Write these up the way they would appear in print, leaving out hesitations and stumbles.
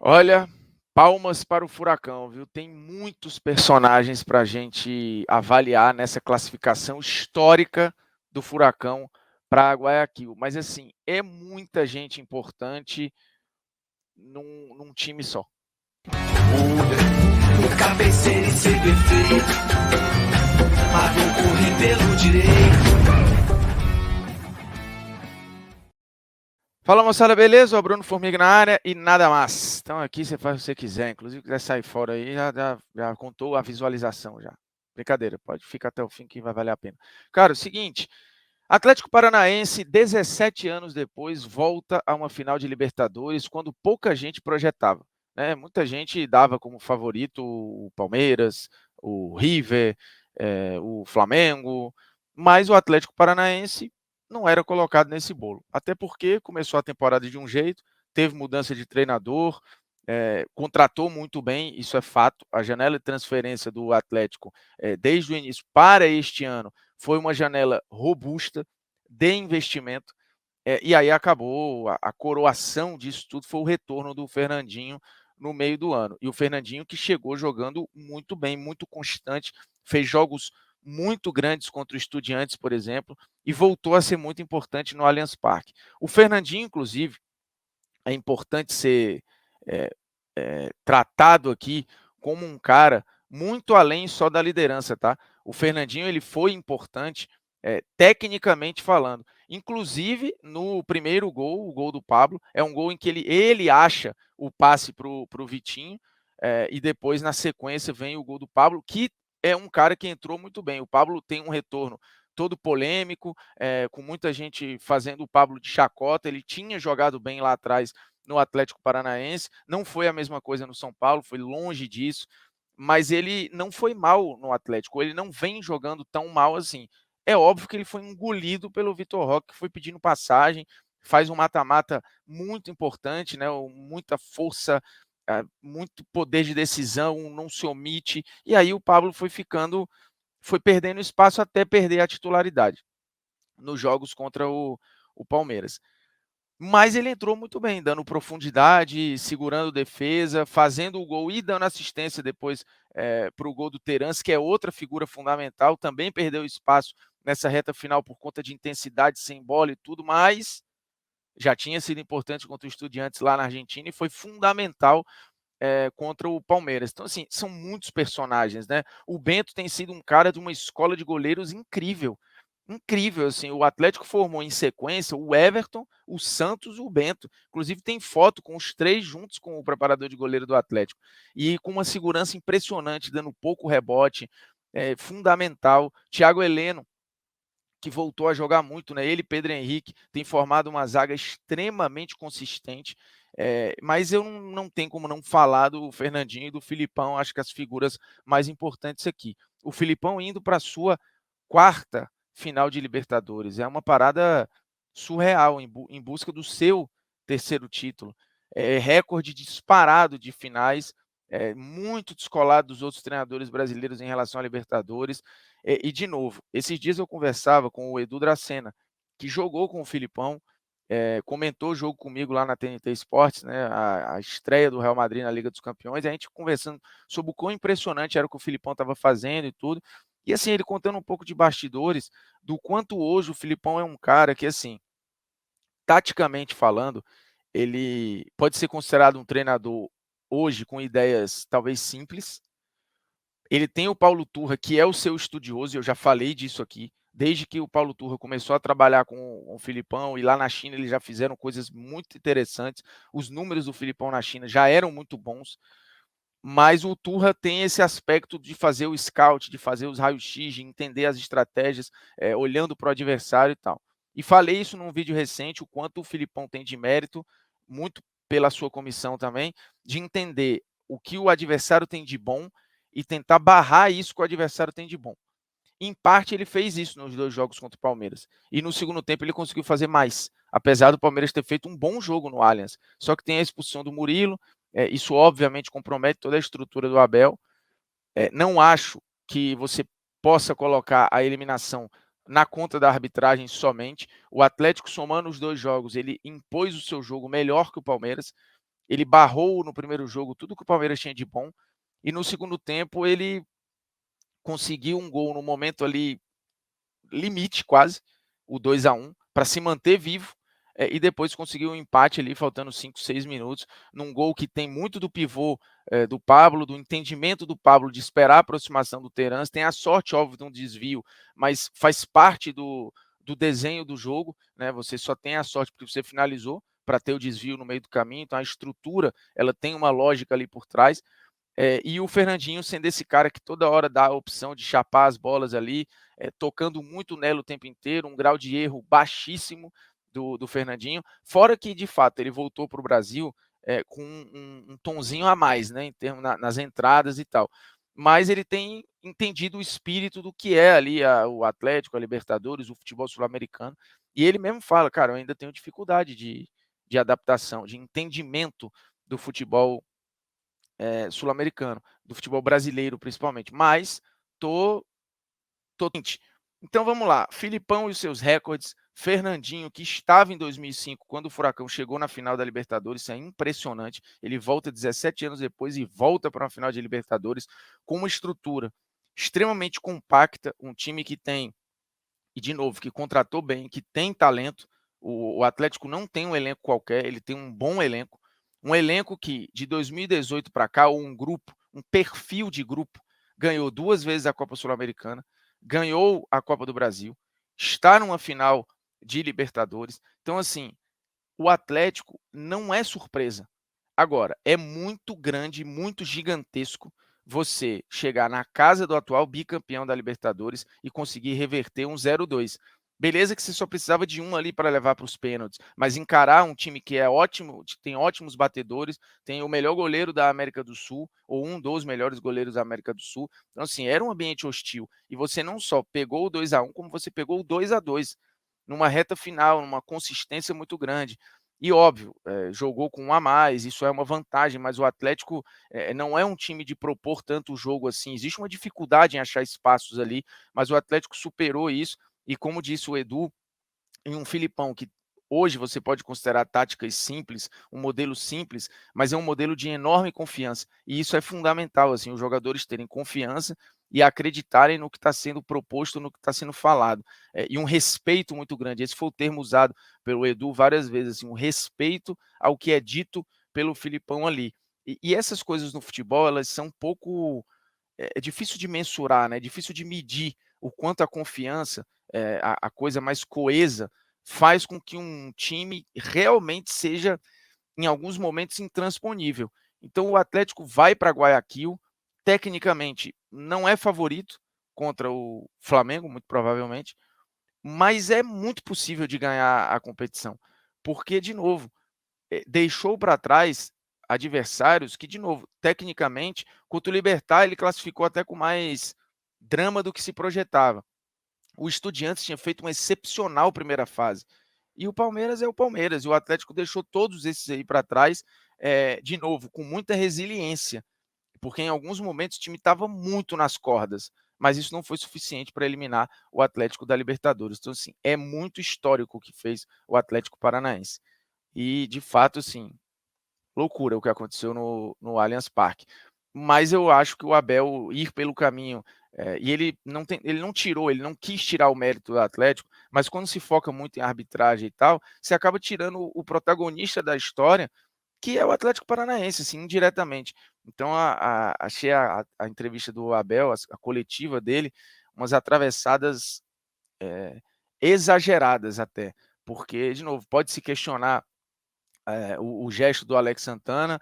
Olha, palmas para o Furacão, viu? Tem muitos personagens para a gente avaliar nessa classificação histórica do Furacão para Guayaquil. Mas, assim, é muita gente importante num time só. O cabeceiro e sem defeito, mas vou correr pelo direito. Fala, moçada, beleza? O Bruno Formiga na área e nada mais. Então aqui você faz o que você quiser, inclusive quiser sair fora aí, já contou a visualização já. Brincadeira, pode ficar até o fim que vai valer a pena. Cara, o seguinte, Atlético Paranaense, 17 anos depois, volta a uma final de Libertadores quando pouca gente projetava, né? Muita gente dava como favorito o Palmeiras, o River, o Flamengo, mas o Atlético Paranaense não era colocado nesse bolo. Até porque começou a temporada de um jeito, teve mudança de treinador, contratou muito bem, isso é fato. A janela de transferência do Atlético, desde o início para este ano, foi uma janela robusta de investimento, e aí acabou a coroação disso tudo foi o retorno do Fernandinho no meio do ano. E o Fernandinho que chegou jogando muito bem, muito constante, fez jogos muito grandes contra o Estudiantes, por exemplo, e voltou a ser muito importante no Allianz Parque. O Fernandinho, inclusive, é importante ser tratado aqui como um cara muito além só da liderança, tá? O Fernandinho ele foi importante tecnicamente falando. Inclusive, no primeiro gol, o gol do Pablo, é um gol em que ele acha o passe para o Vitinho, e depois, na sequência, vem o gol do Pablo, que é um cara que entrou muito bem. O Pablo tem um retorno todo polêmico, com muita gente fazendo o Pablo de chacota. Ele tinha jogado bem lá atrás no Atlético Paranaense, não foi a mesma coisa no São Paulo, foi longe disso, mas ele não foi mal no Atlético, ele não vem jogando tão mal assim. É óbvio que ele foi engolido pelo Vitor Roque, que foi pedindo passagem, faz um mata-mata muito importante, né? Muita força, muito poder de decisão, não se omite, e aí o Pablo foi perdendo espaço até perder a titularidade nos jogos contra o Palmeiras. Mas ele entrou muito bem, dando profundidade, segurando defesa, fazendo o gol e dando assistência depois para o gol do Terence, que é outra figura fundamental, também perdeu espaço nessa reta final por conta de intensidade sem bola e tudo, mas já tinha sido importante contra o Estudiantes lá na Argentina e foi fundamental contra o Palmeiras. Então, assim, são muitos personagens, né? O Bento tem sido um cara de uma escola de goleiros incrível. Incrível, assim, o Atlético formou em sequência o Everton, o Santos e o Bento. Inclusive tem foto com os três juntos com o preparador de goleiro do Atlético. E com uma segurança impressionante, dando pouco rebote, fundamental. Thiago Heleno, que voltou a jogar muito, né? Ele e Pedro Henrique têm formado uma zaga extremamente consistente. Mas eu não tenho como não falar do Fernandinho e do Filipão, acho que as figuras mais importantes aqui. O Filipão indo para a sua quarta final de Libertadores, é uma parada surreal em busca do seu terceiro título. Recorde disparado de finais, muito descolado dos outros treinadores brasileiros em relação à Libertadores. E, de novo, esses dias eu conversava com o Edu Dracena, que jogou com o Filipão, comentou o jogo comigo lá na TNT Esportes, né, a estreia do Real Madrid na Liga dos Campeões, e a gente conversando sobre o quão impressionante era o que o Filipão estava fazendo e tudo. E assim, ele contando um pouco de bastidores, do quanto hoje o Filipão é um cara que, assim, taticamente falando, ele pode ser considerado um treinador hoje com ideias talvez simples. Ele tem o Paulo Turra, que é o seu estudioso, e eu já falei disso aqui, desde que o Paulo Turra começou a trabalhar com o Filipão, e lá na China eles já fizeram coisas muito interessantes. Os números do Filipão na China já eram muito bons, mas o Turra tem esse aspecto de fazer o scout, de fazer os raios-x, de entender as estratégias, olhando para o adversário e tal. E falei isso num vídeo recente, o quanto o Filipão tem de mérito, muito pela sua comissão também, de entender o que o adversário tem de bom e tentar barrar isso que o adversário tem de bom. Em parte, ele fez isso nos dois jogos contra o Palmeiras. E no segundo tempo, ele conseguiu fazer mais, apesar do Palmeiras ter feito um bom jogo no Allianz. Só que tem a expulsão do Murilo, isso obviamente compromete toda a estrutura do Abel. Não acho que você possa colocar a eliminação na conta da arbitragem somente. O Atlético, somando os dois jogos, ele impôs o seu jogo melhor que o Palmeiras. ele barrou no primeiro jogo tudo que o Palmeiras tinha de bom, e no segundo tempo ele conseguiu um gol no momento ali limite quase, o 2-1, para se manter vivo, e depois conseguiu um empate ali, faltando 5, 6 minutos, num gol que tem muito do pivô do Pablo, do entendimento do Pablo de esperar a aproximação do Terans, tem a sorte, óbvio, de um desvio, mas faz parte do desenho do jogo, né? Você só tem a sorte porque você finalizou para ter o desvio no meio do caminho, então a estrutura, ela tem uma lógica ali por trás, e o Fernandinho sendo esse cara que toda hora dá a opção de chapar as bolas ali, tocando muito nela o tempo inteiro, um grau de erro baixíssimo do Fernandinho, fora que, de fato, ele voltou para o Brasil com um tonzinho a mais, né, em termos nas entradas e tal. Mas ele tem entendido o espírito do que é ali o Atlético, a Libertadores, o futebol sul-americano, e ele mesmo fala, cara, eu ainda tenho dificuldade de adaptação, de entendimento do futebol sul-americano, do futebol brasileiro principalmente, mas tô quente. Então vamos lá, Filipão e os seus recordes, Fernandinho, que estava em 2005, quando o Furacão chegou na final da Libertadores, isso é impressionante, ele volta 17 anos depois e volta para uma final de Libertadores com uma estrutura extremamente compacta, um time que tem, e de novo, que contratou bem, que tem talento, o Atlético não tem um elenco qualquer, ele tem um bom elenco, um elenco que de 2018 para cá, ou um grupo, um perfil de grupo, ganhou 2 vezes a Copa Sul-Americana, ganhou a Copa do Brasil, está numa final de Libertadores. Então, assim, o Atlético não é surpresa. Agora, é muito grande, muito gigantesco você chegar na casa do atual bicampeão da Libertadores e conseguir reverter um 0-2. Beleza que você só precisava de um ali para levar para os pênaltis, mas encarar um time que é ótimo, tem ótimos batedores, tem o melhor goleiro da América do Sul, ou um dos melhores goleiros da América do Sul. Então, assim, era um ambiente hostil. E você não só pegou o 2-1, como você pegou o 2-2, numa reta final, numa consistência muito grande. E óbvio, jogou com um a mais, isso é uma vantagem, mas o Atlético não é um time de propor tanto o jogo assim. Existe uma dificuldade em achar espaços ali, mas o Atlético superou isso. E como disse o Edu, em um Filipão que hoje você pode considerar táticas simples, um modelo simples, mas é um modelo de enorme confiança. E isso é fundamental, assim, os jogadores terem confiança e acreditarem no que está sendo proposto, no que está sendo falado. E um respeito muito grande. Esse foi o termo usado pelo Edu várias vezes, assim, um respeito ao que é dito pelo Filipão ali. E essas coisas no futebol, elas são um pouco é difícil de mensurar, né? É difícil de medir o quanto a confiança, a coisa mais coesa, faz com que um time realmente seja, em alguns momentos, intransponível. Então, o Atlético vai para Guayaquil, tecnicamente não é favorito contra o Flamengo, muito provavelmente, mas é muito possível de ganhar a competição, porque, de novo, deixou para trás adversários que, de novo, tecnicamente, contra o Libertad, ele classificou até com mais drama do que se projetava. O Estudiantes tinha feito uma excepcional primeira fase. E o Palmeiras é o Palmeiras, e o Atlético deixou todos esses aí para trás, de novo, com muita resiliência, porque em alguns momentos o time estava muito nas cordas, mas isso não foi suficiente para eliminar o Atlético da Libertadores. Então, assim, é muito histórico o que fez o Atlético Paranaense. E, de fato, assim, loucura o que aconteceu no Allianz Parque. Mas eu acho que o Abel ir pelo caminho, e ele não tirou, ele não quis tirar o mérito do Atlético, mas quando se foca muito em arbitragem e tal, você acaba tirando o protagonista da história, que é o Atlético Paranaense, assim, indiretamente. Então, achei a entrevista do Abel, a coletiva dele, umas atravessadas exageradas até, porque, de novo, pode se questionar o gesto do Alex Santana,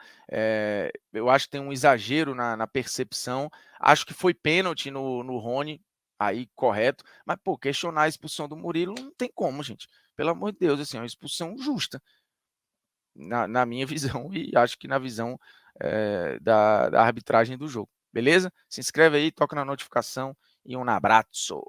eu acho que tem um exagero na percepção, acho que foi pênalti no Rony, aí correto, mas pô, questionar a expulsão do Murilo não tem como, gente, pelo amor de Deus, assim, é uma expulsão justa, na minha visão e acho que na visão da arbitragem do jogo, beleza? Se inscreve aí, toca na notificação e um abraço.